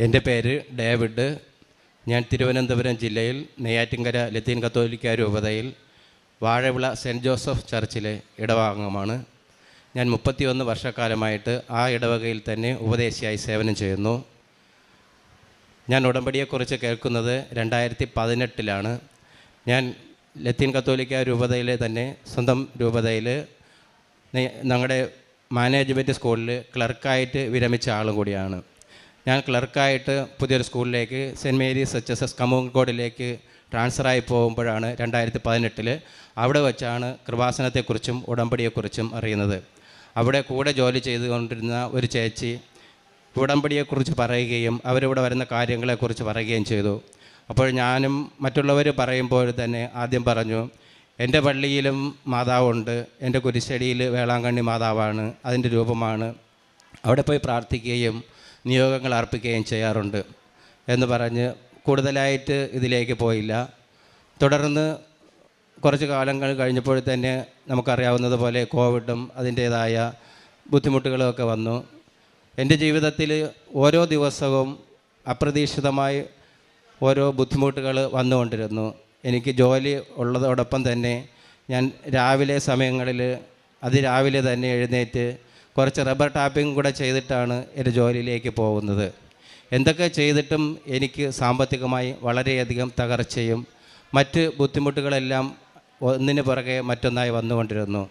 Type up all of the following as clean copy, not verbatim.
എൻ്റെ പേര് ഡേവിഡ്. ഞാൻ തിരുവനന്തപുരം ജില്ലയിൽ നെയ്യാറ്റിൻകര ലത്തീൻ കത്തോലിക്ക രൂപതയിൽ വാഴവിള സെൻറ്റ് ജോസഫ് ചർച്ചിലെ ഇടവകാംഗമാണ്. ഞാൻ 31 വർഷക്കാലമായിട്ട് ആ ഇടവകയിൽ തന്നെ ഉപദേശിയായി സേവനം ചെയ്യുന്നു. ഞാൻ ഉടമ്പടിയെക്കുറിച്ച് കേൾക്കുന്നത് 2018 ഞാൻ ലത്തീൻ കത്തോലിക്ക രൂപതയിലെ തന്നെ സ്വന്തം രൂപതയിൽ ഞങ്ങളുടെ മാനേജ്മെൻറ്റ് സ്കൂളിൽ ക്ലർക്കായിട്ട് വിരമിച്ച ആളും കൂടിയാണ്. ഞാൻ ക്ലർക്കായിട്ട് പുതിയൊരു സ്കൂളിലേക്ക് സെൻറ്റ് മേരീസ് HSS കമുകോടിലേക്ക് ട്രാൻസ്ഫറായി പോകുമ്പോഴാണ് 2018 അവിടെ വെച്ചാണ് കൃപാസനത്തെക്കുറിച്ചും ഉടമ്പടിയെക്കുറിച്ചും അറിയുന്നത്. അവിടെ കൂടെ ജോലി ചെയ്തുകൊണ്ടിരുന്ന ഒരു ചേച്ചി ഉടമ്പടിയെക്കുറിച്ച് പറയുകയും അവരിവിടെ വരുന്ന കാര്യങ്ങളെക്കുറിച്ച് പറയുകയും ചെയ്തു. അപ്പോൾ ഞാനും മറ്റുള്ളവർ പറയുമ്പോൾ തന്നെ ആദ്യം പറഞ്ഞു, എൻ്റെ പള്ളിയിലും മാതാവുണ്ട്, എൻ്റെ കുരിശടിയിൽ വേളാങ്കണ്ണി മാതാവാണ്, അതിൻ്റെ രൂപമാണ്, അവിടെ പോയി പ്രാർത്ഥിക്കുകയും നിയോഗങ്ങൾ അർപ്പിക്കുകയും ചെയ്യാറുണ്ട് എന്ന് പറഞ്ഞ് കൂടുതലായിട്ട് ഇതിലേക്ക് പോയില്ല. തുടർന്ന് കുറച്ച് കാലങ്ങൾ കഴിഞ്ഞപ്പോൾ തന്നെ നമുക്കറിയാവുന്നതുപോലെ കോവിഡും അതിൻ്റേതായ ബുദ്ധിമുട്ടുകളുമൊക്കെ വന്നു. എൻ്റെ ജീവിതത്തിൽ ഓരോ ദിവസവും അപ്രതീക്ഷിതമായി ഓരോ ബുദ്ധിമുട്ടുകൾ വന്നുകൊണ്ടിരുന്നു. എനിക്ക് ജോലി ഉള്ളതോടൊപ്പം തന്നെ ഞാൻ രാവിലെ സമയങ്ങളിൽ അതിരാവിലെ തന്നെ എഴുന്നേറ്റ് കുറച്ച് റബ്ബർ ടാപ്പിംഗ് കൂടെ ചെയ്തിട്ടാണ് എൻ്റെ ജോലിയിലേക്ക് പോകുന്നത്. എന്തൊക്കെ ചെയ്തിട്ടും എനിക്ക് സാമ്പത്തികമായി വളരെയധികം തകർച്ചയും മറ്റ് ബുദ്ധിമുട്ടുകളെല്ലാം ഒന്നിന് പുറകെ മറ്റൊന്നായി വന്നുകൊണ്ടിരുന്നു.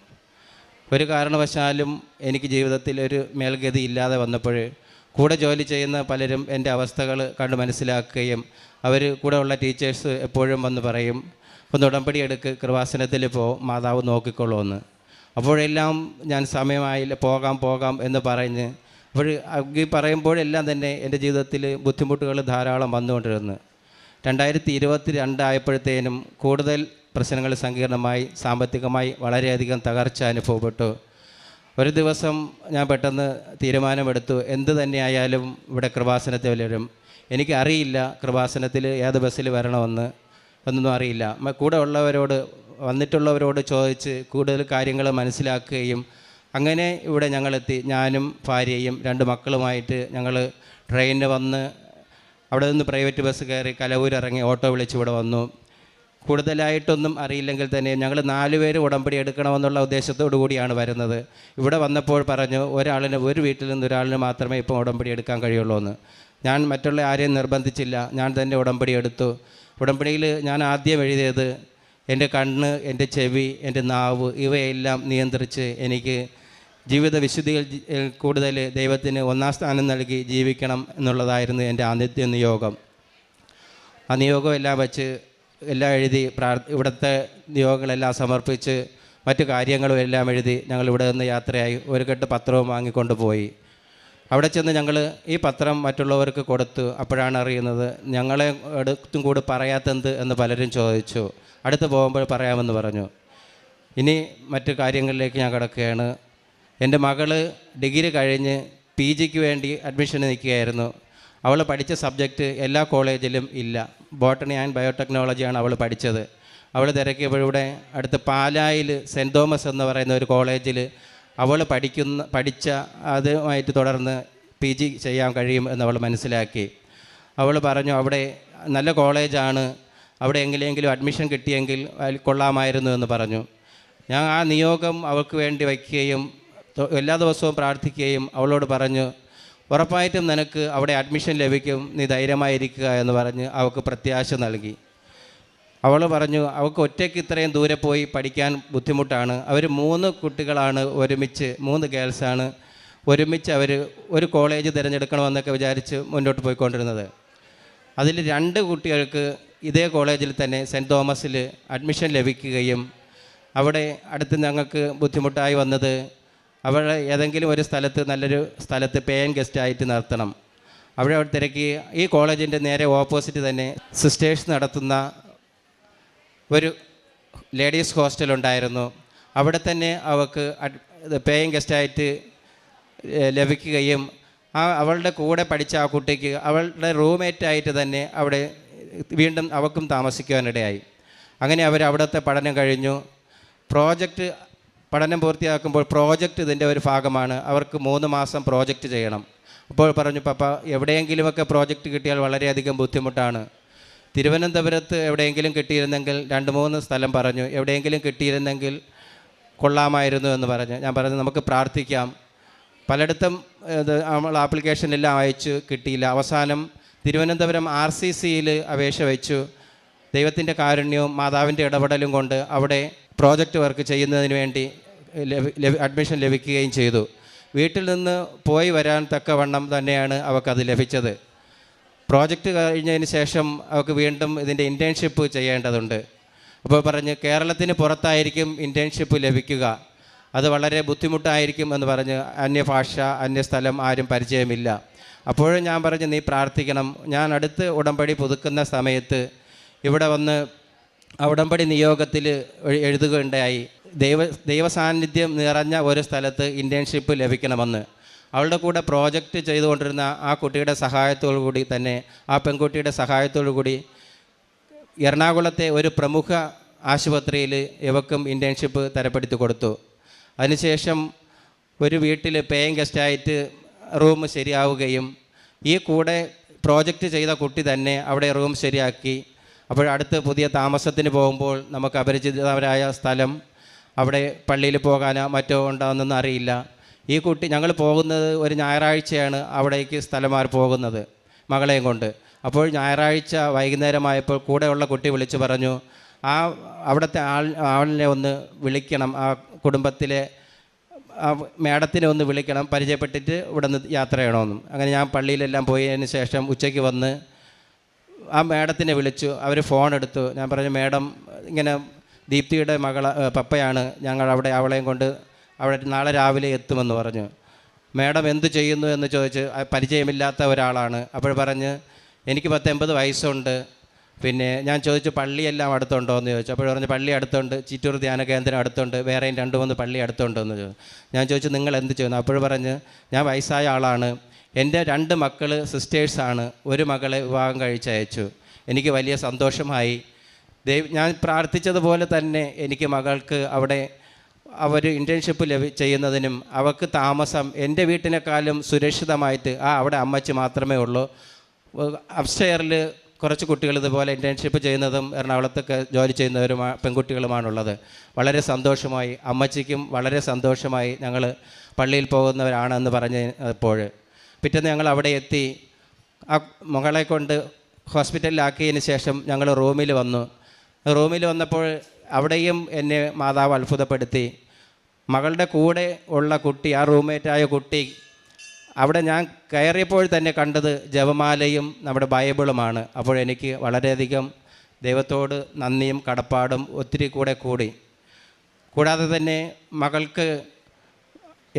ഒരു കാരണവശാലും എനിക്ക് ജീവിതത്തിൽ ഒരു മേൽഗതി ഇല്ലാതെ വന്നപ്പോൾ കൂടെ ജോലി ചെയ്യുന്ന പലരും എൻ്റെ അവസ്ഥകൾ കണ്ട് മനസ്സിലാക്കുകയും അവർ കൂടെ ഉള്ള ടീച്ചേഴ്സ് എപ്പോഴും വന്ന് പറയും, ഒന്ന് ഉടമ്പടി എടുക്ക്, കൃപാസനത്തിൽ മാതാവ് നോക്കിക്കൊള്ളുമെന്ന്. അപ്പോഴെല്ലാം ഞാൻ സമയമായില്ല, പോകാം എന്ന് പറഞ്ഞ് ഈ പറയുമ്പോഴെല്ലാം തന്നെ എൻ്റെ ജീവിതത്തിൽ ബുദ്ധിമുട്ടുകൾ ധാരാളം വന്നുകൊണ്ടിരുന്നു. 2022 ആയപ്പോഴത്തേനും കൂടുതൽ പ്രശ്നങ്ങൾ സങ്കീർണമായി, സാമ്പത്തികമായി വളരെയധികം തകർച്ച അനുഭവപ്പെട്ടു. ഒരു ദിവസം ഞാൻ പെട്ടെന്ന് തീരുമാനമെടുത്തു, എന്ത് തന്നെയായാലും ഇവിടെ കൃപാസനത്തിൽ വരും. എനിക്കറിയില്ല കൃപാസനത്തിൽ ഏത് ബസ്സിൽ വരണമെന്ന്, ഒന്നും അറിയില്ല. കൂടെ ഉള്ളവരോട്, വന്നിട്ടുള്ളവരോട് ചോദിച്ച് കൂടുതൽ കാര്യങ്ങൾ മനസ്സിലാക്കുകയും അങ്ങനെ ഇവിടെ ഞങ്ങളെത്തി. ഞാനും ഭാര്യയും 2 മക്കളുമായിട്ട് ഞങ്ങൾ ട്രെയിനിന് വന്ന് അവിടെ നിന്ന് പ്രൈവറ്റ് ബസ് കയറി കലവൂർ ഇറങ്ങി ഓട്ടോ വിളിച്ച് ഇവിടെ വന്നു. കൂടുതലായിട്ടൊന്നും അറിയില്ലെങ്കിൽ തന്നെ ഞങ്ങൾ 4 പേര് ഉടമ്പടി എടുക്കണമെന്നുള്ള ഉദ്ദേശത്തോടു കൂടിയാണ് വരുന്നത്. ഇവിടെ വന്നപ്പോൾ പറഞ്ഞു, ഒരു വീട്ടിൽ നിന്ന് ഒരാളിന് മാത്രമേ ഇപ്പോൾ ഉടമ്പടി എടുക്കാൻ കഴിയുള്ളൂ എന്ന്. ഞാൻ മറ്റുള്ള ആരെയും നിർബന്ധിച്ചില്ല, ഞാൻ തന്നെ ഉടമ്പടി എടുത്തു. ഉടമ്പടിയിൽ ഞാൻ ആദ്യം എഴുതിയത് എൻ്റെ കണ്ണ്, എൻ്റെ ചെവി, എൻ്റെ നാവ് ഇവയെല്ലാം നിയന്ത്രിച്ച് എനിക്ക് ജീവിത വിശുദ്ധിയിൽ കൂടുതൽ ദൈവത്തിന് 1ാം സ്ഥാനം നൽകി ജീവിക്കണം എന്നുള്ളതായിരുന്നു എൻ്റെ ആദ്യത്തെ നിയോഗം. ആ നിയോഗം എല്ലാം വച്ച് എല്ലാം എഴുതി ഇവിടുത്തെ നിയോഗങ്ങളെല്ലാം സമർപ്പിച്ച് മറ്റു കാര്യങ്ങളും എല്ലാം എഴുതി ഞങ്ങൾ ഇവിടെ നിന്ന് യാത്രയായി. ഒരു കെട്ട് പത്രവും വാങ്ങിക്കൊണ്ട് പോയി. അവിടെ ചെന്ന് ഞങ്ങൾ ഈ പത്രം മറ്റുള്ളവർക്ക് കൊടുത്തു. അപ്പോഴാണ് അറിയുന്നത് ഞങ്ങളെ അടുത്തും കൂടി പറയാത്തെന്ത് എന്ന് പലരും ചോദിച്ചു. അടുത്ത് പോകുമ്പോൾ പറയാമെന്ന് പറഞ്ഞു. ഇനി മറ്റു കാര്യങ്ങളിലേക്ക് ഞാൻ കിടക്കുകയാണ്. എൻ്റെ മകള് ഡിഗ്രി കഴിഞ്ഞ് PGക്ക് വേണ്ടി അഡ്മിഷന് നിൽക്കുകയായിരുന്നു. അവൾ പഠിച്ച സബ്ജക്റ്റ് എല്ലാ കോളേജിലും ഇല്ല. ബോട്ടണി ആൻഡ് ബയോടെക്നോളജിയാണ് അവൾ പഠിച്ചത്. അവൾ തിരക്കിയപ്പോൾ ഇവിടെ അടുത്ത് പാലായിൽ സെൻറ്റ് തോമസ് എന്ന് പറയുന്ന ഒരു കോളേജിൽ അവൾ പഠിച്ച അതുമായിട്ട് തുടർന്ന് PG ചെയ്യാൻ കഴിയും എന്നവൾ മനസ്സിലാക്കി. അവൾ പറഞ്ഞു, അവിടെ നല്ല കോളേജാണ്, അവിടെ എങ്ങനെയെങ്കിലും അഡ്മിഷൻ കിട്ടിയെങ്കിൽ കൊള്ളാമായിരുന്നു എന്ന് പറഞ്ഞു. ഞാൻ ആ നിയോഗം അവൾക്ക് വേണ്ടി വയ്ക്കുകയും എല്ലാ ദിവസവും പ്രാർത്ഥിക്കുകയും അവളോട് പറഞ്ഞു, ഉറപ്പായിട്ടും നിനക്ക് അവിടെ അഡ്മിഷൻ ലഭിക്കും, നീ ധൈര്യമായിരിക്കുക എന്ന് പറഞ്ഞ് അവൾക്ക് പ്രത്യാശ നൽകി. അവൾ പറഞ്ഞു, അവൾക്ക് ഒറ്റയ്ക്ക് ഇത്രയും ദൂരെ പോയി പഠിക്കാൻ ബുദ്ധിമുട്ടാണ്. അവർ 3 കുട്ടികളാണ് ഒരുമിച്ച്, 3 ഗേൾസാണ് ഒരുമിച്ച് അവർ ഒരു കോളേജ് തിരഞ്ഞെടുക്കണമെന്നൊക്കെ വിചാരിച്ച് മുന്നോട്ട് പോയിക്കൊണ്ടിരുന്നത്. അതിൽ 2 കുട്ടികൾക്ക് ഇതേ കോളേജിൽ തന്നെ സെൻറ്റ് തോമസിൽ അഡ്മിഷൻ ലഭിക്കുകയും അവിടെ അടുത്ത് ഞങ്ങൾക്ക് ബുദ്ധിമുട്ടായി വന്നത് അവളെ ഏതെങ്കിലും ഒരു നല്ലൊരു സ്ഥലത്ത് പേയിൻ ഗസ്റ്റായിട്ട് നിർത്തണം. അവിടെ തിരക്കി ഈ കോളേജിൻ്റെ നേരെ ഓപ്പോസിറ്റ് തന്നെ സിസ്റ്റേഴ്സ് നടത്തുന്ന ഒരു ലേഡീസ് ഹോസ്റ്റലുണ്ടായിരുന്നു. അവിടെ തന്നെ അവൾക്ക് പേയിൻ ഗസ്റ്റായിട്ട് ലഭിക്കുകയും അവളുടെ കൂടെ പഠിച്ച ആ കുട്ടിക്ക് അവളുടെ റൂംമേറ്റായിട്ട് തന്നെ അവിടെ വീണ്ടും അവൾക്കും താമസിക്കുവാനിടയായി. അങ്ങനെ അവിടുത്തെ പഠനം കഴിഞ്ഞു. പഠനം പൂർത്തിയാക്കുമ്പോൾ പ്രോജക്റ്റ് ഇതിൻ്റെ ഒരു ഭാഗമാണ്. അവർക്ക് 3 മാസം പ്രോജക്റ്റ് ചെയ്യണം. അപ്പോൾ പറഞ്ഞു, പപ്പ എവിടെയെങ്കിലുമൊക്കെ പ്രോജക്റ്റ് കിട്ടിയാൽ വളരെയധികം ബുദ്ധിമുട്ടാണ്. തിരുവനന്തപുരത്ത് എവിടെയെങ്കിലും കിട്ടിയിരുന്നെങ്കിൽ 2-3 സ്ഥലം പറഞ്ഞു, എവിടെയെങ്കിലും കിട്ടിയിരുന്നെങ്കിൽ കൊള്ളാമായിരുന്നു എന്ന് പറഞ്ഞു. ഞാൻ പറഞ്ഞു നമുക്ക് പ്രാർത്ഥിക്കാം. പലയിടത്തും നമ്മൾ ആപ്ലിക്കേഷനെല്ലാം അയച്ചു, കിട്ടിയില്ല. അവസാനം തിരുവനന്തപുരം RCCയിൽ അപേക്ഷ വെച്ചു. ദൈവത്തിൻ്റെ കാരുണ്യവും മാതാവിൻ്റെ ഇടപെടലും കൊണ്ട് അവിടെ പ്രോജക്റ്റ് വർക്ക് ചെയ്യുന്നതിന് വേണ്ടി അഡ്മിഷൻ ലഭിക്കുകയും ചെയ്തു. വീട്ടിൽ നിന്ന് പോയി വരാൻ തക്കവണ്ണം തന്നെയാണ് അവൾക്കത് ലഭിച്ചത്. പ്രോജക്റ്റ് കഴിഞ്ഞതിന് ശേഷം അവൾക്ക് വീണ്ടും ഇതിൻ്റെ ഇൻറ്റേൺഷിപ്പ് ചെയ്യേണ്ടതുണ്ട്. അപ്പോൾ പറഞ്ഞ് കേരളത്തിന് പുറത്തായിരിക്കും ഇൻറ്റേൺഷിപ്പ് ലഭിക്കുക, അത് വളരെ ബുദ്ധിമുട്ടായിരിക്കും എന്ന് പറഞ്ഞ്. അന്യഭാഷ, അന്യസ്ഥലം, ആരും പരിചയമില്ല. അപ്പോഴും ഞാൻ പറഞ്ഞു നീ പ്രാർത്ഥിക്കണം. ഞാൻ അടുത്ത് ഉടമ്പടി പുതുക്കുന്ന സമയത്ത് ഇവിടെ വന്ന് ഉടമ്പടി നിയോഗത്തിൽ എഴുതുകയുണ്ടായി, ദൈവസാന്നിധ്യം നിറഞ്ഞ ഒരു സ്ഥലത്ത് ഇൻറ്റേൺഷിപ്പ് ലഭിക്കണമെന്ന്. അവളുടെ കൂടെ പ്രോജക്റ്റ് ചെയ്തുകൊണ്ടിരുന്ന ആ കുട്ടിയുടെ സഹായത്തോടു കൂടി തന്നെ, ആ പെൺകുട്ടിയുടെ സഹായത്തോടു കൂടി എറണാകുളത്തെ ഒരു പ്രമുഖ ആശുപത്രിയിൽ ഇവക്കും ഇൻറ്റേൺഷിപ്പ് തരപ്പെടുത്തി കൊടുത്തു. അതിനുശേഷം ഒരു വീട്ടിൽ പേയിങ് ഗസ്റ്റായിട്ട് റൂം ശരിയാവുകയും ഈ കൂടെ പ്രോജക്റ്റ് ചെയ്ത കുട്ടി തന്നെ അവിടെ റൂം ശരിയാക്കി. അപ്പോൾ അടുത്ത് പുതിയ താമസത്തിന് പോകുമ്പോൾ നമുക്ക് അപരിചിതരായ സ്ഥലം, അവിടെ പള്ളിയിൽ പോകാനോ മറ്റോ ഉണ്ടാകുന്നൊന്നും അറിയില്ല. ഈ കുട്ടി, ഞങ്ങൾ പോകുന്നത് ഒരു ഞായറാഴ്ചയാണ് അവിടേക്ക് സ്ഥലമാർ പോകുന്നത് മകളെയും കൊണ്ട്. അപ്പോൾ ഞായറാഴ്ച വൈകുന്നേരമായപ്പോൾ കൂടെയുള്ള കുട്ടി വിളിച്ചു പറഞ്ഞു, അവിടുത്തെ ആളിനെ ഒന്ന് വിളിക്കണം, ആ കുടുംബത്തിലെ മേഡത്തിനെ ഒന്ന് വിളിക്കണം, പരിചയപ്പെട്ടിട്ട് ഇവിടെ നിന്ന് യാത്ര ചെയ്യണമെന്നും. അങ്ങനെ ഞാൻ പള്ളിയിലെല്ലാം പോയതിന് ശേഷം ഉച്ചയ്ക്ക് വന്ന് ആ മേഡത്തിനെ വിളിച്ചു. അവർ ഫോൺ എടുത്തു. ഞാൻ പറഞ്ഞു, മേഡം ഇങ്ങനെ ദീപ്തിയുടെ പപ്പയാണ്, ഞങ്ങൾ അവിടെ അവളെയും കൊണ്ട് അവിടെ നാളെ രാവിലെ എത്തുമെന്ന് പറഞ്ഞു. മേഡം എന്ത് ചെയ്യുന്നു എന്ന് ചോദിച്ച്, പരിചയമില്ലാത്ത ഒരാളാണ്. അപ്പോൾ പറഞ്ഞ് എനിക്ക് 10-80 വയസ്സുണ്ട്. പിന്നെ ഞാൻ ചോദിച്ചു പള്ളിയെല്ലാം അടുത്തുണ്ടോ എന്ന് ചോദിച്ചു. അപ്പോൾ പറഞ്ഞു പള്ളി അടുത്തുണ്ട്, ചിറ്റൂർ ധ്യാന കേന്ദ്രം അടുത്തുണ്ട്, വേറെയും 2-3 പള്ളി അടുത്തുണ്ടോ എന്ന് ചോദിച്ചു. ഞാൻ ചോദിച്ചു നിങ്ങൾ എന്ത് ചെയ്യുന്നു? അപ്പോൾ പറഞ്ഞ് ഞാൻ വയസ്സായ ആളാണ്, എൻ്റെ 2 മക്കൾ സിസ്റ്റേഴ്സാണ്, ഒരു മകളെ വിവാഹം കഴിച്ചയച്ചു. എനിക്ക് വലിയ സന്തോഷമായി. ഞാൻ പ്രാർത്ഥിച്ചതുപോലെ തന്നെ എനിക്ക് മകൾക്ക് അവിടെ അവർ ഇൻറ്റേൺഷിപ്പ് ചെയ്യുന്നതിനും അവർക്ക് താമസം എൻ്റെ വീട്ടിനേക്കാളും സുരക്ഷിതമായിട്ട് അവിടെ അമ്മച്ചി മാത്രമേ ഉള്ളൂ. അപ്സ്റ്റെയറിൽ കുറച്ച് കുട്ടികൾ ഇതുപോലെ ഇൻറ്റേൺഷിപ്പ് ചെയ്യുന്നതും എറണാകുളത്തൊക്കെ ജോലി ചെയ്യുന്നവരും പെൺകുട്ടികളുമാണുള്ളത്. വളരെ സന്തോഷമായി, അമ്മച്ചിക്കും വളരെ സന്തോഷമായി. ഞങ്ങൾ പള്ളിയിൽ പോകുന്നവരാണെന്ന് പറഞ്ഞ് അപ്പോൾ പിറ്റേന്ന് ഞങ്ങൾ അവിടെ എത്തി. ആ മകളെ കൊണ്ട് ഹോസ്പിറ്റലിലാക്കിയതിന് ശേഷം ഞങ്ങൾ റൂമിൽ വന്നു. റൂമിൽ വന്നപ്പോൾ അവിടെയും എന്നെ മാതാവ് അത്ഭുതപ്പെടുത്തി. മകളുടെ കൂടെ ഉള്ള കുട്ടി, ആ റൂംമേറ്റായ കുട്ടി, അവിടെ ഞാൻ കയറിയപ്പോൾ തന്നെ കണ്ടത് ജപമാലയും നമ്മുടെ ബൈബിളുമാണ്. അപ്പോൾ എനിക്ക് വളരെയധികം ദൈവത്തോട് നന്ദിയും കടപ്പാടും ഒത്തിരി കൂടി. കൂടാതെ തന്നെ മകൾക്ക്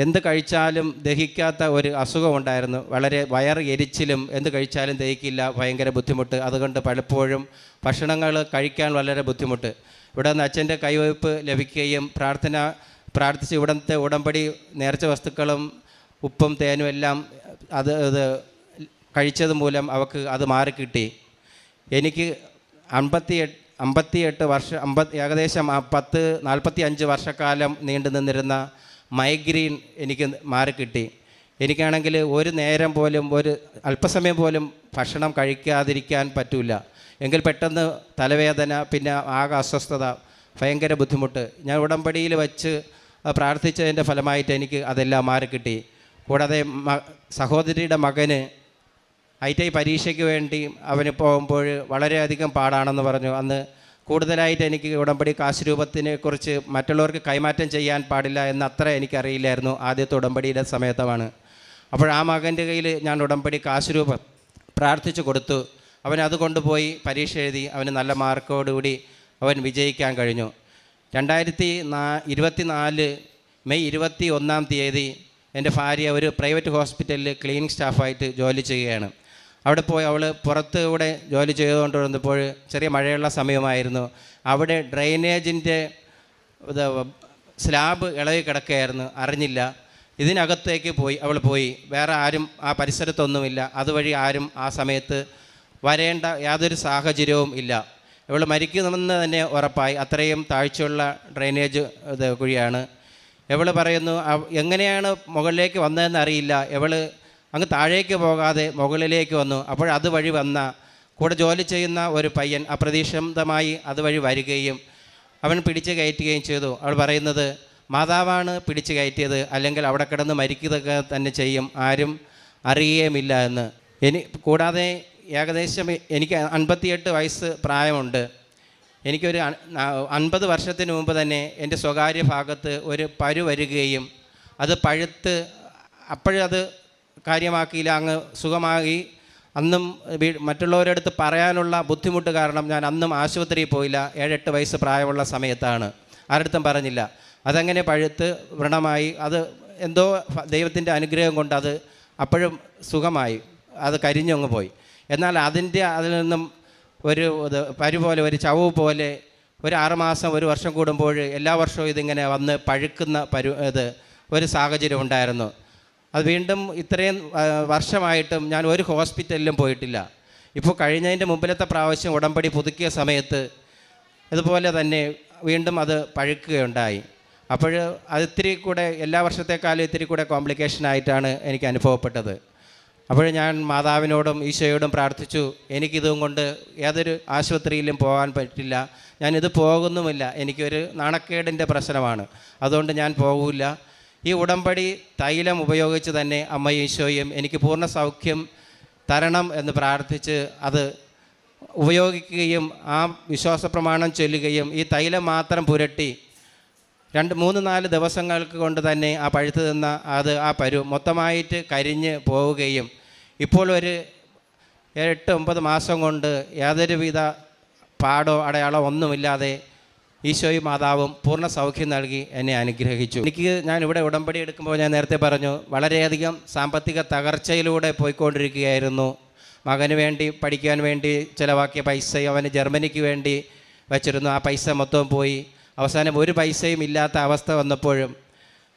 എന്ത് കഴിച്ചാലും ദഹിക്കാത്ത ഒരു അസുഖമുണ്ടായിരുന്നു. വളരെ വയർ എരിച്ചിലും, എന്ത് കഴിച്ചാലും ദഹിക്കില്ല, ഭയങ്കര ബുദ്ധിമുട്ട്. അതുകൊണ്ട് പലപ്പോഴും ഭക്ഷണങ്ങൾ കഴിക്കാൻ വളരെ ബുദ്ധിമുട്ട്. ഇവിടെ നിന്ന് അച്ഛൻ്റെ കൈവയ്പ്പ് ലഭിക്കുകയും പ്രാർത്ഥിച്ച് ഇവിടുത്തെ ഉടമ്പടി നേർച്ച വസ്തുക്കളും ഉപ്പും തേനും എല്ലാം അത് കഴിച്ചത് മൂലം അവൾക്ക് അത് മാറിക്കിട്ടി. എനിക്ക് 58 വർഷം, ഏകദേശം 45 വർഷക്കാലം നീണ്ടു നിന്നിരുന്ന മൈഗ്രെയിൻ എനിക്ക് മാറിക്കിട്ടി. എനിക്കാണെങ്കിൽ ഒരു നേരം പോലും, ഒരു അല്പസമയം പോലും ഭക്ഷണം കഴിക്കാതിരിക്കാൻ പറ്റില്ല. എങ്കിൽ പെട്ടെന്ന് തലവേദന, പിന്നെ ആകെ അസ്വസ്ഥത, ഭയങ്കര ബുദ്ധിമുട്ട്. ഞാൻ ഉടമ്പടിയിൽ വച്ച് പ്രാർത്ഥിച്ചതിൻ്റെ ഫലമായിട്ട് എനിക്ക് അതെല്ലാം മാറിക്കിട്ടി. കൂടാതെ സഹോദരിയുടെ മകന് ITI പരീക്ഷയ്ക്ക് വേണ്ടി അവന് പോകുമ്പോൾ വളരെയധികം പാടാണെന്ന് പറഞ്ഞു. അന്ന് കൂടുതലായിട്ട് എനിക്ക് ഉടമ്പടി കാശ് രൂപത്തിനെക്കുറിച്ച് മറ്റുള്ളവർക്ക് കൈമാറ്റം ചെയ്യാൻ പാടില്ല എന്നത്ര എനിക്കറിയില്ലായിരുന്നു. ആദ്യത്തെ ഉടമ്പടിയുടെ സമയത്താണ്. അപ്പോൾ ആ മകൻ്റെ കയ്യിൽ ഞാൻ ഉടമ്പടി കാശ് രൂപം പ്രാർത്ഥിച്ചു കൊടുത്തു. അവൻ അത് കൊണ്ടുപോയി പരീക്ഷ എഴുതി. അവന് നല്ല മാർക്കോടുകൂടി അവൻ വിജയിക്കാൻ കഴിഞ്ഞു. 2024 മെയ് 21 എൻ്റെ ഭാര്യ ഒരു പ്രൈവറ്റ് ഹോസ്പിറ്റലിൽ ക്ലീനിങ് സ്റ്റാഫായിട്ട് ജോലി ചെയ്യുകയാണ്. അവിടെ പോയി അവൾ പുറത്തുകൂടെ ജോലി ചെയ്തുകൊണ്ടിരുന്നപ്പോൾ ചെറിയ മഴയുള്ള സമയമായിരുന്നു. അവിടെ ഡ്രെയിനേജിൻ്റെ സ്ലാബ് ഇളകി കിടക്കുകയായിരുന്നു, അറിഞ്ഞില്ല. ഇതിനകത്തേക്ക് അവൾ പോയി. വേറെ ആരും ആ പരിസരത്തൊന്നുമില്ല. അതുവഴി ആരും ആ സമയത്ത് വരേണ്ട യാതൊരു സാഹചര്യവും ഇല്ല. ഇവൾ മരിക്കുമെന്ന് തന്നെ ഉറപ്പായി. അത്രയും താഴ്ചയുള്ള ഡ്രെയിനേജ് കുഴിയാണ്. ഇവൾ പറയുന്നു എങ്ങനെയാണ് മുകളിലേക്ക് വന്നതെന്ന് അറിയില്ല. ഇവൾ അങ്ങ് താഴേക്ക് പോകാതെ മുകളിലേക്ക് വന്നു. അപ്പോൾ അതുവഴി വന്ന കൂടെ ജോലി ചെയ്യുന്ന ഒരു പയ്യൻ അപ്രതീക്ഷിതമായി അതുവഴി വരികയും അവൻ പിടിച്ച് കയറ്റുകയും ചെയ്തു. അവൾ പറയുന്നത്, മാതാവാണ് പിടിച്ച് കയറ്റിയത്, അല്ലെങ്കിൽ അവിടെ കിടന്ന് മരിക്കുക തന്നെ ചെയ്യും, ആരും അറിയുകയുമില്ല എന്ന്. കൂടാതെ ഏകദേശം എനിക്ക് 58 വയസ്സ് പ്രായമുണ്ട്. എനിക്കൊരു 50 വർഷത്തിന് മുമ്പ് തന്നെ എൻ്റെ സ്വകാര്യ ഭാഗത്ത് ഒരു പരു വരികയും അത് പഴുത്ത് അപ്പോഴത് കാര്യമാക്കിയില്ല, അങ്ങ് സുഖമായി. അന്നും മറ്റുള്ളവരുടെ അടുത്ത് പറയാനുള്ള ബുദ്ധിമുട്ട് കാരണം ഞാൻ അന്നും ആശുപത്രിയിൽ പോയില്ല. 7-8 വയസ്സ് പ്രായമുള്ള സമയത്താണ്. ആരുടെടുത്തും പറഞ്ഞില്ല. അതങ്ങനെ പഴുത്ത് വ്രണമായി. അത് എന്തോ ദൈവത്തിൻ്റെ അനുഗ്രഹം കൊണ്ട് അത് അപ്പോഴും സുഖമായി, അത് കരിഞ്ഞങ്ങ് പോയി. എന്നാൽ അതിൽ നിന്നും ഒരു പരു പോലെ, ഒരു ചവ് പോലെ ഒരു 6 മാസം 1 വർഷം കൂടുമ്പോൾ എല്ലാ വർഷവും ഇതിങ്ങനെ വന്ന് പഴുക്കുന്ന ഒരു സാഹചര്യം ഉണ്ടായിരുന്നു. അത് വീണ്ടും ഇത്രയും വർഷമായിട്ടും ഞാൻ ഒരു ഹോസ്പിറ്റലിലും പോയിട്ടില്ല. ഇപ്പോൾ കഴിഞ്ഞതിൻ്റെ മുമ്പിലത്തെ പ്രാവശ്യം ഉടമ്പടി പുതുക്കിയ സമയത്ത് ഇതുപോലെ തന്നെ വീണ്ടും അത് പഴുക്കുകയുണ്ടായി. അപ്പോൾ അത് ഇത്തിരി കൂടെ എല്ലാ വർഷത്തേക്കാളും ഇത്തിരി കൂടെ കോംപ്ലിക്കേഷനായിട്ടാണ് എനിക്ക് അനുഭവപ്പെട്ടത്. അപ്പോൾ ഞാൻ മാതാവിനോടും ഈശോയോടും പ്രാർത്ഥിച്ചു, എനിക്കിതും കൊണ്ട് ഏതൊരു ആശുപത്രിയിലും പോകാൻ പറ്റില്ല, ഞാനിത് പോകുന്നുമില്ല, എനിക്കൊരു നാണക്കേടിൻ്റെ പ്രശ്നമാണ്, അതുകൊണ്ട് ഞാൻ പോകില്ല. ഈ ഉടമ്പടി തൈലം ഉപയോഗിച്ച് തന്നെ അമ്മയും ഈശോയും എനിക്ക് പൂർണ്ണ സൗഖ്യം തരണം എന്ന് പ്രാർത്ഥിച്ച് അത് ഉപയോഗിക്കുകയും ആ വിശ്വാസ പ്രമാണം ചൊല്ലുകയും ഈ തൈലം മാത്രം പുരട്ടി 2-3-4 ദിവസങ്ങൾക്ക് കൊണ്ട് തന്നെ ആ പഴുത്ത് നിന്ന ആ പരു മൊത്തമായിട്ട് കരിഞ്ഞ് പോവുകയും ഇപ്പോൾ ഒരു 8-9 മാസം കൊണ്ട് യാതൊരുവിധ പാടോ അടയാളോ ഒന്നുമില്ലാതെ ഈശോയും മാതാവും പൂർണ്ണ സൗഖ്യം നൽകി എന്നെ അനുഗ്രഹിച്ചു. ഞാൻ ഇവിടെ ഉടമ്പടി എടുക്കുമ്പോൾ ഞാൻ നേരത്തെ പറഞ്ഞു, വളരെയധികം സാമ്പത്തിക തകർച്ചയിലൂടെ പോയിക്കൊണ്ടിരിക്കുകയായിരുന്നു. മകന് വേണ്ടി പഠിക്കാൻ വേണ്ടി ചിലവാക്കിയ പൈസ അവന് ജർമ്മനിക്ക് വേണ്ടി വച്ചിരുന്നു. ആ പൈസ മൊത്തം പോയി. അവസാനം ഒരു പൈസയും ഇല്ലാത്ത അവസ്ഥ വന്നപ്പോഴും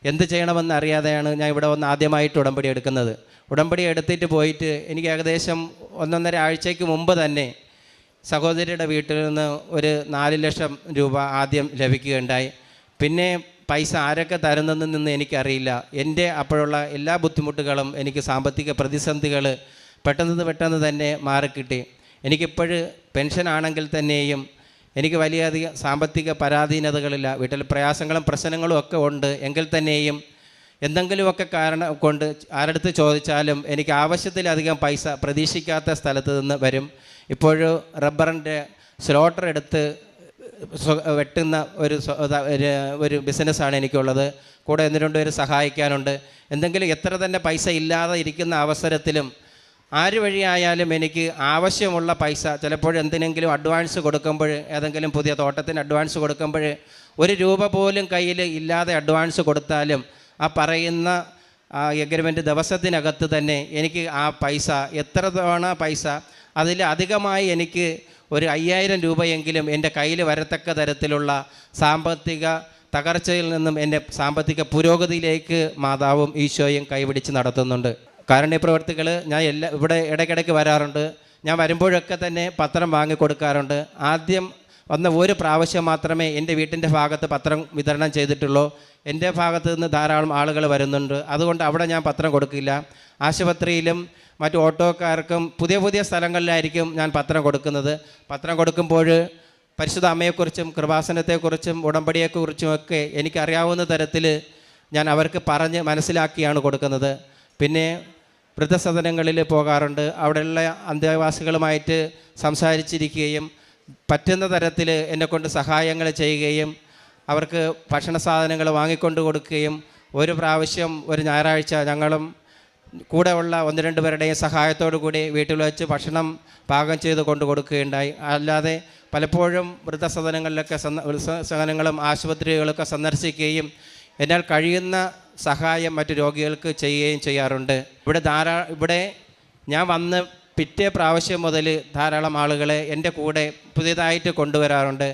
എന്ത് ചെയ്യണമെന്ന് അറിയാതെയാണ് ഞാൻ ഇവിടെ വന്ന് ആദ്യമായിട്ട് ഉടമ്പടി എടുക്കുന്നത്. ഉടമ്പടി എടുത്തിട്ട് പോയിട്ട് എനിക്ക് ഏകദേശം 1-1.5 ആഴ്ചയ്ക്ക് മുമ്പ് തന്നെ സഹോദരിയുടെ വീട്ടിൽ നിന്ന് ഒരു 4 ലക്ഷം രൂപ ആദ്യം ലഭിക്കുകയുണ്ടായി. പിന്നെ പൈസ ആരൊക്കെ തരുന്നതെന്ന് എനിക്കറിയില്ല. എൻ്റെ അപ്പോഴുള്ള എല്ലാ ബുദ്ധിമുട്ടുകളും, എനിക്ക് സാമ്പത്തിക പ്രതിസന്ധികൾ പെട്ടെന്ന് തന്നെ മാറിക്കിട്ടി. എനിക്കിപ്പോൾ പെൻഷനാണെങ്കിൽ തന്നെയും എനിക്ക് വലിയധികം സാമ്പത്തിക പരാധീനതകളില്ല. വീട്ടിൽ പ്രയാസങ്ങളും പ്രശ്നങ്ങളും ഒക്കെ ഉണ്ട്. എങ്കിൽ തന്നെയും എന്തെങ്കിലുമൊക്കെ കാരണം കൊണ്ട് ആരടുത്ത് ചോദിച്ചാലും എനിക്ക് ആവശ്യത്തിലധികം പൈസ പ്രതീക്ഷിക്കാത്ത സ്ഥലത്ത് നിന്ന് വരും. ഇപ്പോഴും റബ്ബറിൻ്റെ സ്ലോട്ടർ എടുത്ത് വെട്ടുന്ന ഒരു ബിസിനസ്സാണ് എനിക്കുള്ളത്. കൂടെ 1-2 പേര് സഹായിക്കാനുണ്ട്. എന്തെങ്കിലും എത്ര തന്നെ പൈസ ഇല്ലാതെ ഇരിക്കുന്ന അവസരത്തിലും ആര് വഴിയായാലും എനിക്ക് ആവശ്യമുള്ള പൈസ, ചിലപ്പോൾ എന്തിനെങ്കിലും അഡ്വാൻസ് കൊടുക്കുമ്പോൾ, ഏതെങ്കിലും പുതിയ തോട്ടത്തിന് അഡ്വാൻസ് കൊടുക്കുമ്പോൾ 1 രൂപ പോലും കയ്യിൽ ഇല്ലാതെ അഡ്വാൻസ് കൊടുത്താലും ആ പറയുന്ന എഗ്രിമെൻ്റ് ദിവസത്തിനകത്ത് തന്നെ എനിക്ക് ആ പൈസ, എത്ര തവണ പൈസ, അതിൽ അധികമായി എനിക്ക് ഒരു 5000 രൂപയെങ്കിലും എൻ്റെ കയ്യിൽ വരത്തക്ക തരത്തിലുള്ള സാമ്പത്തിക തകർച്ചയിൽ നിന്നും എൻ്റെ സാമ്പത്തിക പുരോഗതിയിലേക്ക് മാതാവും ഈശോയും കൈപിടിച്ച് നടത്തുന്നുണ്ട്. കാരുണ്യ പ്രവർത്തികൾ ഞാൻ ഇവിടെ ഇടയ്ക്കിടയ്ക്ക് വരാറുണ്ട്. ഞാൻ വരുമ്പോഴൊക്കെ തന്നെ പത്രം വാങ്ങിക്കൊടുക്കാറുണ്ട്. ആദ്യം വന്ന ഒരു പ്രാവശ്യം മാത്രമേ എൻ്റെ വീട്ടിൻ്റെ ഭാഗത്ത് പത്രം വിതരണം ചെയ്തിട്ടുള്ളൂ. എൻ്റെ ഭാഗത്ത് നിന്ന് ധാരാളം ആളുകൾ വരുന്നുണ്ട്. അതുകൊണ്ട് അവിടെ ഞാൻ പത്രം കൊടുക്കില്ല. ആശുപത്രിയിലും മറ്റു ഓട്ടോക്കാർക്കും പുതിയ സ്ഥലങ്ങളിലായിരിക്കും ഞാൻ പത്രം കൊടുക്കുന്നത്. പത്രം കൊടുക്കുമ്പോൾ പരിശുദ്ധ അമ്മയെക്കുറിച്ചും കൃപാസനത്തെക്കുറിച്ചും ഉടമ്പടിയെക്കുറിച്ചുമൊക്കെ എനിക്കറിയാവുന്ന തരത്തിൽ ഞാൻ അവർക്ക് പറഞ്ഞ് മനസ്സിലാക്കിയാണ് കൊടുക്കുന്നത്. പിന്നെ വൃദ്ധസദനങ്ങളിൽ പോകാറുണ്ട്. അവിടെയുള്ള അന്തേവാസികളുമായിട്ട് സംസാരിച്ചിരിക്കുകയും പറ്റുന്ന തരത്തിൽ എന്നെക്കൊണ്ട് സഹായങ്ങൾ ചെയ്യുകയും അവർക്ക് ഭക്ഷണ സാധനങ്ങൾ വാങ്ങിക്കൊണ്ട് കൊടുക്കുകയും ഒരു പ്രാവശ്യം ഒരു ഞായറാഴ്ച ഞങ്ങളും കൂടെ ഉള്ള 1-2 പേരുടെയും സഹായത്തോടു കൂടി വീട്ടിൽ വെച്ച് ഭക്ഷണം പാകം ചെയ്ത് കൊണ്ട് കൊടുക്കുകയുണ്ടായി. അല്ലാതെ പലപ്പോഴും വൃദ്ധസദനങ്ങളിലൊക്കെ സദനങ്ങളും ആശുപത്രികളൊക്കെ സന്ദർശിക്കുകയും എന്നാൽ കഴിയുന്ന സഹായം മറ്റു രോഗികൾക്ക് ചെയ്യുകയും ചെയ്യാറുണ്ട്. ഇവിടെ ഞാൻ വന്ന് പിറ്റേ പ്രാവശ്യം മുതൽ ധാരാളം ആളുകളെ എൻ്റെ കൂടെ പുതിയതായിട്ട് കൊണ്ടുവരാറുണ്ട്.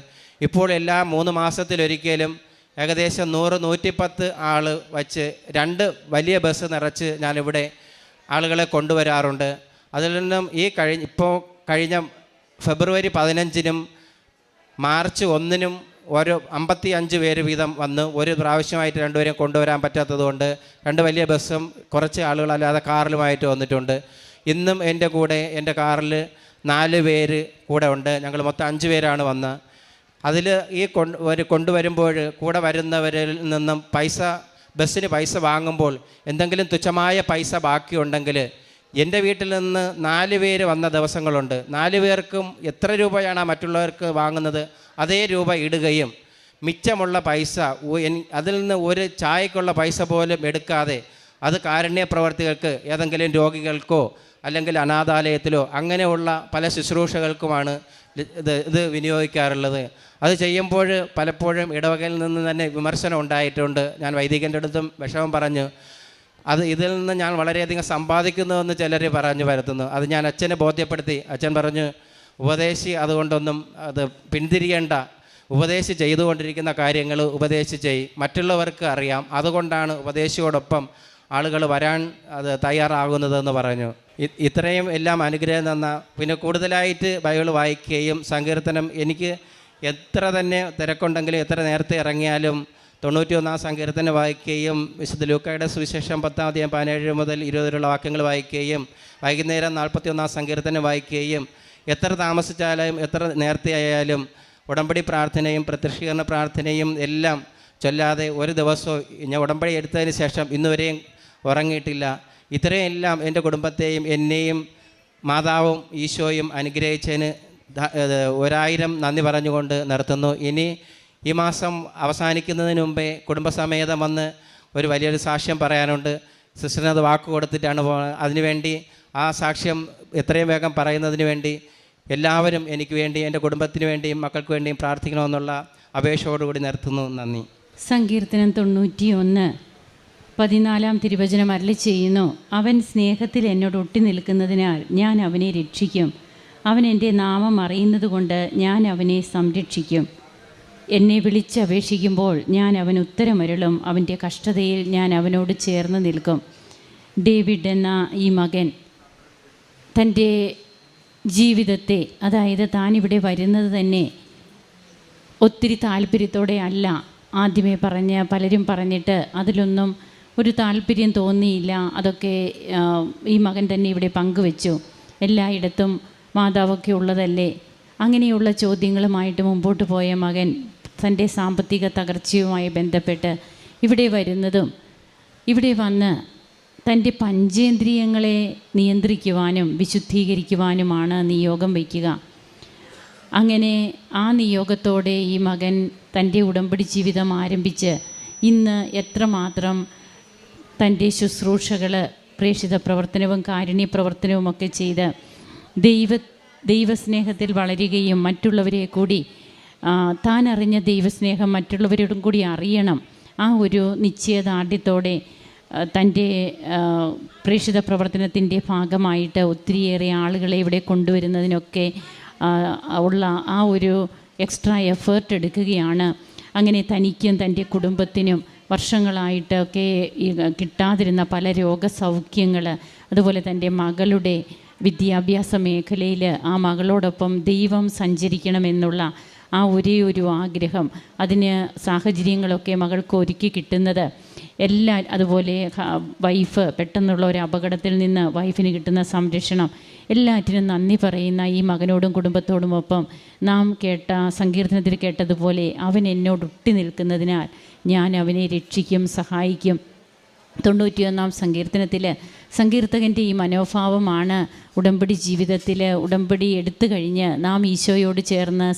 ഇപ്പോൾ എല്ലാ 3 മാസത്തിലൊരിക്കലും ഏകദേശം 100-110 ആൾ വച്ച് 2 വലിയ ബസ് നിറച്ച് ഞാനിവിടെ ആളുകളെ കൊണ്ടുവരാറുണ്ട്. അതിൽ നിന്നും കഴിഞ്ഞ ഫെബ്രുവരി 15-നും മാർച്ച് 1-നും ഓരോ 55 പേര് വീതം വന്ന് ഒരു പ്രാവശ്യമായിട്ട് രണ്ടുപേരെയും കൊണ്ടുവരാൻ പറ്റാത്തതുകൊണ്ട് 2 വലിയ ബസ്സും കുറച്ച് ആളുകളല്ലാതെ കാറിലുമായിട്ട് വന്നിട്ടുണ്ട്. ഇന്നും എൻ്റെ കൂടെ എൻ്റെ കാറിൽ 4 പേര് കൂടെ ഉണ്ട്. ഞങ്ങൾ മൊത്തം 5 പേരാണ് വന്നത്. അതിൽ ഈ കൊണ്ടുവരുമ്പോൾ കൂടെ വരുന്നവരിൽ നിന്നും ബസ്സിന് പൈസ വാങ്ങുമ്പോൾ എന്തെങ്കിലും തുച്ഛമായ പൈസ ബാക്കിയുണ്ടെങ്കിൽ എൻ്റെ വീട്ടിൽ നിന്ന് 4 പേര് വന്ന ദിവസങ്ങളുണ്ട്. 4 പേർക്കും എത്ര രൂപയാണ് മറ്റുള്ളവർക്ക് വാങ്ങുന്നത് അതേ രൂപ ഇടുകയും മിച്ചമുള്ള പൈസ അതിൽ നിന്ന് ഒരു ചായക്കുള്ള പൈസ പോലും എടുക്കാതെ അത് കാരുണ്യ പ്രവർത്തികൾക്ക്, ഏതെങ്കിലും രോഗികൾക്കോ അല്ലെങ്കിൽ അനാഥാലയത്തിലോ അങ്ങനെയുള്ള പല ശുശ്രൂഷകൾക്കുമാണ് ഇത് വിനിയോഗിക്കാറുള്ളത്. അത് ചെയ്യുമ്പോൾ പലപ്പോഴും ഇടവകയിൽ നിന്ന് തന്നെ വിമർശനം ഉണ്ടായിട്ടുണ്ട്. ഞാൻ വൈദികൻ്റെ അടുത്തും വിഷമം പറഞ്ഞു. ഇതിൽ നിന്ന് ഞാൻ വളരെയധികം സമ്പാദിക്കുന്നുവെന്ന് ചിലർ പറഞ്ഞു വരുത്തുന്നു. അത് ഞാൻ അച്ഛനെ ബോധ്യപ്പെടുത്തി. അച്ഛൻ പറഞ്ഞു, ഉപദേശി അതുകൊണ്ടൊന്നും അത് പിന്തിരിയേണ്ട, ഉപദേശി ചെയ്തുകൊണ്ടിരിക്കുന്ന കാര്യങ്ങൾ ഉപദേശിച്ച് മറ്റുള്ളവർക്ക് അറിയാം, അതുകൊണ്ടാണ് ഉപദേശിയോടൊപ്പം ആളുകൾ വരാൻ തയ്യാറാകുന്നതെന്ന് പറഞ്ഞു. ഇത്രയും എല്ലാം അനുഗ്രഹം തന്ന, പിന്നെ കൂടുതലായിട്ട് ബൈബിൾ വായിക്കുകയും സങ്കീർത്തനം, എനിക്ക് എത്ര തന്നെ തിരക്കുണ്ടെങ്കിലും എത്ര നേരത്തെ ഇറങ്ങിയാലും 91 സങ്കീർത്തനം വായിക്കുകയും വിശുദ്ധ ലൂക്കായുടെ സുവിശേഷം 10 17 മുതൽ 20 വാക്യങ്ങൾ വായിക്കുകയും വൈകുന്നേരം 41 സങ്കീർത്തനം വായിക്കുകയും എത്ര താമസിച്ചാലും എത്ര നേരത്തെ ആയാലും ഉടമ്പടി പ്രാർത്ഥനയും പ്രത്യക്ഷീകരണ പ്രാർത്ഥനയും എല്ലാം ചൊല്ലാതെ ഒരു ദിവസവും ഞാൻ ഉടമ്പടി എടുത്തതിന് ശേഷം ഇന്നുവരെയും ഉറങ്ങിയിട്ടില്ല. ഇത്രയും എല്ലാം എൻ്റെ കുടുംബത്തെയും എന്നെയും മാതാവും ഈശോയും അനുഗ്രഹിച്ചതിന് 1000 നന്ദി പറഞ്ഞുകൊണ്ട് നിർത്തുന്നു. ഇനി ഈ മാസം അവസാനിക്കുന്നതിന് മുമ്പേ കുടുംബസമേതം വന്ന് ഒരു വലിയൊരു സാക്ഷ്യം പറയാനുണ്ട്. സിസ്റ്ററിനത് വാക്ക് കൊടുത്തിട്ടാണ് പോകുന്നത്. അതിനുവേണ്ടി ആ സാക്ഷ്യം എത്രയും വേഗം പറയുന്നതിന് വേണ്ടി എല്ലാവരും എനിക്ക് വേണ്ടി, എൻ്റെ കുടുംബത്തിന് വേണ്ടിയും മക്കൾക്ക് വേണ്ടിയും പ്രാർത്ഥിക്കണമെന്നുള്ള അപേക്ഷയോടുകൂടി നിർത്തുന്നു. നന്ദി. സങ്കീർത്തനം 91 14 തിരുവചനം അരുളി ചെയ്യുന്നു: അവൻ സ്നേഹത്തിൽ എന്നോട് ഒട്ടി നിൽക്കുന്നതിനാൽ ഞാൻ അവനെ രക്ഷിക്കും. അവൻ എൻ്റെ നാമം അറിയുന്നത് കൊണ്ട് ഞാൻ അവനെ സംരക്ഷിക്കും. എന്നെ വിളിച്ചപേക്ഷിക്കുമ്പോൾ ഞാൻ അവന് ഉത്തരമരുളും. അവൻ്റെ കഷ്ടതയിൽ ഞാൻ അവനോട് ചേർന്ന് നിൽക്കും. ഡേവിഡ് എന്ന ഈ മകൻ തൻ്റെ ജീവിതത്തെ, അതായത് താനിവിടെ വരുന്നത് തന്നെ ഒത്തിരി താല്പര്യത്തോടെ അല്ല. ആദ്യമേ പലരും പറഞ്ഞിട്ട് അതിലൊന്നും ഒരു താല്പര്യം തോന്നിയില്ല. അതൊക്കെ ഈ മകൻ തന്നെ ഇവിടെ പങ്കുവെച്ചു. എല്ലായിടത്തും മാതാവൊക്കെ ഉള്ളതല്ലേ? അങ്ങനെയുള്ള ചോദ്യങ്ങളുമായിട്ട് മുമ്പോട്ട് പോയ മകൻ തൻ്റെ സാമ്പത്തിക തകർച്ചയുമായി ബന്ധപ്പെട്ട് ഇവിടെ വരുന്നതും ഇവിടെ വന്ന് തൻ്റെ പഞ്ചേന്ദ്രിയങ്ങളെ നിയന്ത്രിക്കുവാനും വിശുദ്ധീകരിക്കുവാനുമാണ് നിയോഗം വയ്ക്കുക. അങ്ങനെ ആ നിയോഗത്തോടെ ഈ മകൻ തൻ്റെ ഉടമ്പടി ജീവിതം ആരംഭിച്ച് ഇന്ന് എത്രമാത്രം തൻ്റെ ശുശ്രൂഷകൾ, പ്രേക്ഷിത പ്രവർത്തനവും കാരുണ്യ പ്രവർത്തനവുമൊക്കെ ചെയ്ത് ദൈവസ്നേഹത്തിൽ വളരുകയും മറ്റുള്ളവരെ കൂടി താൻ അറിഞ്ഞ ദൈവസ്നേഹം മറ്റുള്ളവരോടും കൂടി അറിയണം, ആ ഒരു നിശ്ചയദാർഢ്യത്തോടെ തൻ്റെ പ്രേക്ഷിത പ്രവർത്തനത്തിൻ്റെ ഭാഗമായിട്ട് ഒത്തിരിയേറെ ആളുകളെ ഇവിടെ കൊണ്ടുവരുന്നതിനൊക്കെ ഉള്ള ആ ഒരു എക്സ്ട്രാ എഫേർട്ട് എടുക്കുകയാണ്. അങ്ങനെ തനിക്കും തൻ്റെ കുടുംബത്തിനും വർഷങ്ങളായിട്ടൊക്കെ കിട്ടാതിരുന്ന പല രോഗസൗഖ്യങ്ങൾ, അതുപോലെ തൻ്റെ മകളുടെ വിദ്യാഭ്യാസ മേഖലയിൽ ആ മകളോടൊപ്പം ദൈവം സഞ്ചരിക്കണമെന്നുള്ള ആ ഒരേ ഒരു ആഗ്രഹം, അതിന് സാഹചര്യങ്ങളൊക്കെ മകൾക്ക് ഒരുക്കി കിട്ടുന്നത് അതുപോലെ വൈഫ് പെട്ടെന്നുള്ള ഒരു അപകടത്തിൽ നിന്ന് വൈഫിന് കിട്ടുന്ന സംരക്ഷണം, എല്ലാറ്റിനും നന്ദി പറയുന്ന ഈ മകനോടും കുടുംബത്തോടുമൊപ്പം നാം കേട്ട സങ്കീർത്തനത്തിൽ കേട്ടതുപോലെ അവൻ എന്നോട് ഒട്ടി നിൽക്കുന്നതിനാൽ ഞാൻ അവനെ രക്ഷിക്കും, സഹായിക്കും. 91 സങ്കീർത്തനത്തിൽ സങ്കീർത്തകൻ്റെ ഈ മനോഭാവമാണ് ഉടമ്പടി ജീവിതത്തിൽ ഉടമ്പടി എടുത്തു കഴിഞ്ഞ് നാം ഈശോയോട് ചേർന്ന്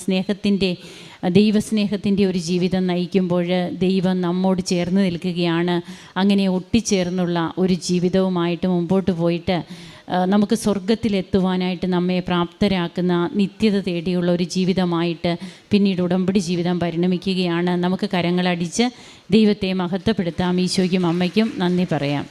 ദൈവസ്നേഹത്തിൻ്റെ ഒരു ജീവിതം നയിക്കുമ്പോൾ ദൈവം നമ്മോട് ചേർന്ന് നിൽക്കുകയാണ്. അങ്ങനെ ഒട്ടിച്ചേർന്നുള്ള ഒരു ജീവിതവുമായിട്ട് മുമ്പോട്ട് പോയിട്ട് നമുക്ക് സ്വർഗത്തിലെത്തുവാനായിട്ട് നമ്മെ പ്രാപ്തരാക്കുന്ന നിത്യത തേടിയുള്ള ഒരു ജീവിതമായിട്ട് പിന്നീട് ഉടമ്പടി ജീവിതം പരിണമിക്കുകയാണ്. നമുക്ക് കരങ്ങളടിച്ച് ദൈവത്തെ മഹത്വപ്പെടുത്താം. ഈശോയ്ക്കും അമ്മയ്ക്കും നന്ദി പറയാം.